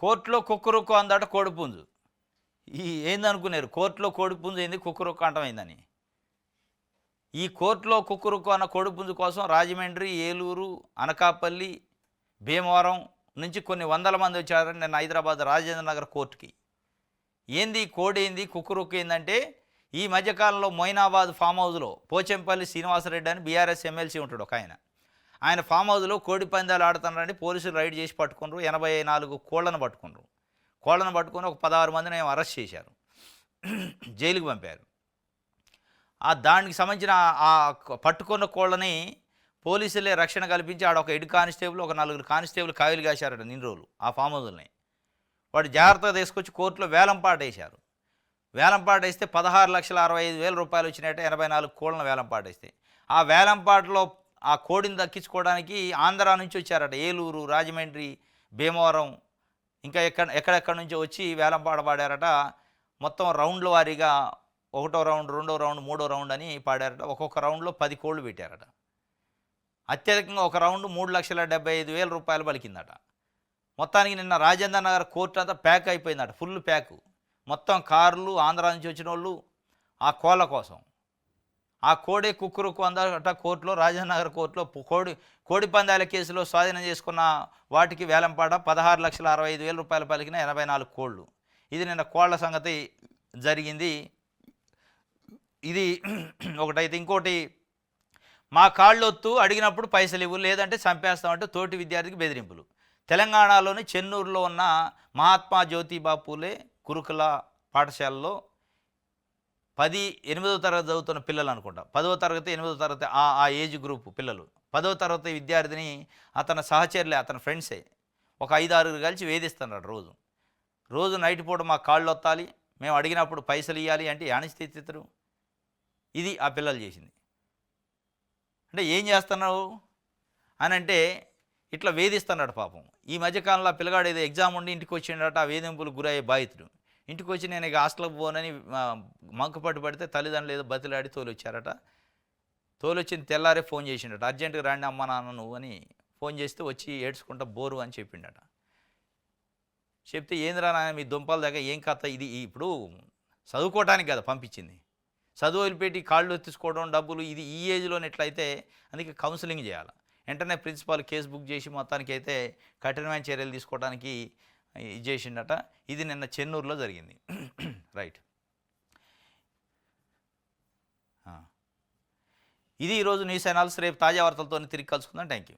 కోర్టులో కుక్కరుక్కు అందట కోడిపుంజు. ఏందనుకున్నారు కోర్టులో కోడిపుంజు ఏంది కుక్కరుక్కు అంటమైందని. ఈ కోర్టులో కుక్కరుక్కు అన్న కోడిపుంజు కోసం రాజమండ్రి, ఏలూరు, అనకాపల్లి, భీమవరం నుంచి కొన్ని వందల మంది వచ్చారని నిన్న హైదరాబాద్ రాజేంద్ర నగర్ కోర్టుకి. ఏంది కోడి ఏంది కుక్కరుక్కు ఏందంటే ఈ మధ్యకాలంలో మొయినాబాద్ ఫామ్ హౌస్లో పోచంపల్లి శ్రీనివాసరెడ్డి అని బీఆర్ఎస్ ఎమ్మెల్సీ ఉంటాడు ఒక ఆయన ఫామ్ హౌస్లో కోడి పందాలు ఆడుతున్నారని పోలీసులు రైడ్ చేసి పట్టుకున్నారు. 84 కోళ్లను పట్టుకున్నారు. కోళ్లను పట్టుకొని ఒక 16 మందిని అరెస్ట్ చేశారు, జైలుకి పంపారు. దానికి సంబంధించిన ఆ పట్టుకున్న కోళ్ళని పోలీసులే రక్షణ కల్పించి ఆడ ఒక హెడ్ కానిస్టేబుల్, ఒక 4 కానిస్టేబుల్ కాయలు కాశారట నిన్న రోజులు ఆ ఫామ్ హౌస్ని. వాడు జాగ్రత్తగా తీసుకొచ్చి కోర్టులో వేలంపాట వేశారు. వేలంపాట వేస్తే 16,65,000 రూపాయలు వచ్చినట్టే 84 కోళ్ళను వేలంపాట వేస్తే. ఆ వేలంపాటలో ఆ కోడిని దక్కించుకోవడానికి ఆంధ్రా నుంచి వచ్చారట. ఏలూరు, రాజమండ్రి, భీమవరం ఇంకా ఎక్కడెక్కడి నుంచో వచ్చి వేలంపాట పాడారట. మొత్తం రౌండ్ల వారీగా 1వ రౌండ్, 2వ రౌండ్, 3వ రౌండ్ అని పాడారట. ఒక్కొక్క రౌండ్లో 10 కోళ్ళు పెట్టారట. అత్యధికంగా ఒక రౌండ్ 3,75,000 రూపాయలు పలికిందట. మొత్తానికి నిన్న రాజేంద్ర నగర్ కోర్టు అంతా ప్యాక్ అయిపోయిందట, ఫుల్ ప్యాకు. మొత్తం కార్లు, ఆంధ్రా నుంచి వచ్చిన వాళ్ళు ఆ కోళ్ళ కోసం. ఆ కోడే కుక్కరుకు అందట కోర్టులో, రాజేంద్ర నగర్ కోర్టులో కోడి పందాల కేసులో స్వాధీనం చేసుకున్న వాటికి వేలంపాట 16,65,000 రూపాయలు పలికిన 84 కోళ్ళు. ఇది నిన్న కోళ్ల సంగతి జరిగింది. ఇది ఒకటైతే, ఇంకోటి మా కాళ్ళొత్తు అడిగినప్పుడు పైసలు ఇవ్వు, లేదంటే చంపేస్తామంటే తోటి విద్యార్థికి బెదిరింపులు. తెలంగాణలోని చెన్నూరులో ఉన్న మహాత్మా జ్యోతిబా పూలే గురుకుల పాఠశాలలో 8వ తరగతి చదువుతున్న పిల్లలు అనుకుంటా, 10వ తరగతి 8వ తరగతి ఆ ఏజ్ గ్రూప్ పిల్లలు, 10వ తరగతి విద్యార్థిని అతని సహచరులే, అతని ఫ్రెండ్సే ఒక 5-6 కలిసి వేధిస్తున్నాడు. రోజు నైట్ పూట మా కాళ్ళు వత్తాలి, మేము అడిగినప్పుడు పైసలు ఇవ్వాలి అంటే యానిస్థితిరు. ఇది ఆ పిల్లలు చేసింది. అంటే ఏం చేస్తున్నావు అని అంటే ఇట్లా వేధిస్తున్నాడు పాపం. ఈ మధ్యకాలంలో ఆ పిల్లగాడు ఏదో ఎగ్జామ్ ఉండి ఇంటికి వచ్చిండట, ఆ వేధింపులకు గురయ్యే బాధితుడు. ఇంటికి వచ్చి నేను ఇక హాస్టల్కి పోనని మంకుపట్టు పడితే తల్లిదండ్రులు ఏదో బతిలాడి తోలొచ్చారట. తోలొచ్చింది తెల్లారే ఫోన్ చేసిండట, అర్జెంటుగా రండి అమ్మ నాన్న నువ్వు అని ఫోన్ చేస్తే వచ్చి ఏడ్చుకుంటా బోరు అని చెప్పిండట. చెప్తే ఏందిరా నాయన మీ దుంపల దగ్గర ఏం కథ, ఇది ఇప్పుడు చదువుకోవటానికి కదా పంపించింది, చదువు వదిలిపెట్టి కాళ్ళు తీసుకోవడం డబ్బులు, ఇది ఈ ఏజ్లోనే ఎట్లయితే అందుకే కౌన్సిలింగ్ చేయాలి. వెంటనే ప్రిన్సిపాల్ కేసు బుక్ చేసి మొత్తానికి అయితే కఠినమైన చర్యలు తీసుకోవడానికి ఇది చేసిండట. ఇది నిన్న చెన్నూరులో జరిగింది. రైట్, ఇది ఈరోజు న్యూస్ అనాలిసిస్. రేపు తాజా వార్తలతో తిరిగి కలుసుకుందాం. Thank you.